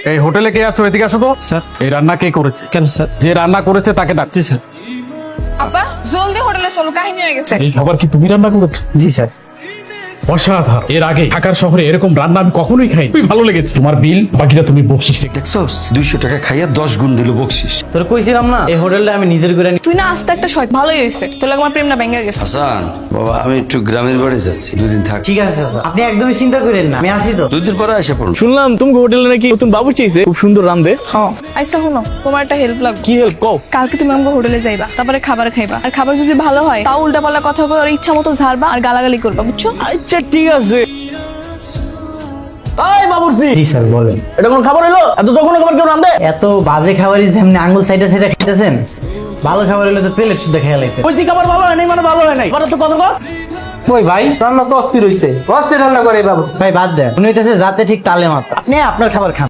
এই হোটেলে কে আছো? এদিকে আসো তো। স্যার। এই রান্না কে করেছে? কেন স্যার? যে রান্না করেছে তাকে ডাকছি। জি স্যার। আব্বা জলদি হোটেলে চলো, কাহিনী হয়ে গেছে। এই খাবার কি তুমি রান্না করেছো? জি স্যার। অসাধারণ। এর আগে ঢাকার শহরে এরকম রান্না আমি কখনোই খাইনি। খুবই ভালো লেগেছে। তোমার বিল, বাকিটা তুমি বকশিস রেখে। দেখছস 200 টাকা খাইয়া 10 গুণ দিল বকশিস। তোর কইছিলাম না এই হোটেলটা আমি নিজের করে তুই না আস্তে একটা শয়, ভালোই হয়েছে। তোর লাগে আমার প্রেম না ভেঙে গেছে। হাসান বাবা, আমি একটু গ্রামের বাড়ি যাচ্ছি, 2 দিন থাক। ঠিক আছে স্যার, আপনি একদমই চিন্তা করেন না, আমি আসি তো। 2 দিন পরে এসে পড়ুন। শুনলাম তুমি হোটেলে নাকি নতুন বাবু চেয়েছে, খুব সুন্দর রান্ধে। হ্যাঁ আচ্ছা শুনো, তোমার একটা হেল্প লাগবে। কি হেল্প কও? কালকে তুমি আমাকে হোটেলে যাইবা, তারপরে খাবার খাইবা। আর খাবার যদি ভালো হয় তাও উল্টা পাল্টা কথা বলে আর ইচ্ছা মতো ঝাড়বা আর গালাগালি করবা, বুঝছো? আচ্ছা ঠিক আছে। এই বাবুর্চি, জি স্যার বলেন। এটা কোন খাবার হলো? এত যখন খাবার কেউ রান্ধে? এত বাজে খাবারই যেমনি আঙ্গুল সাইডে সাইডে খাইতেছেন, ভালো খাবার হলে তো প্লেট শুদ্ধ খেয়ে লাইতেন। কইছি খাবার ভালো হয় নাই মানে ভালো হয় নাই, এবার তো কথা কস। ওই ভাই রান্না তো অস্থির হইছে, অস্থির রান্না করে বাবু। ভাই বাদ দেন, উনি হইতেছে যাতে ঠিক তালে মাথা। আপনি আপনার খাবার খান।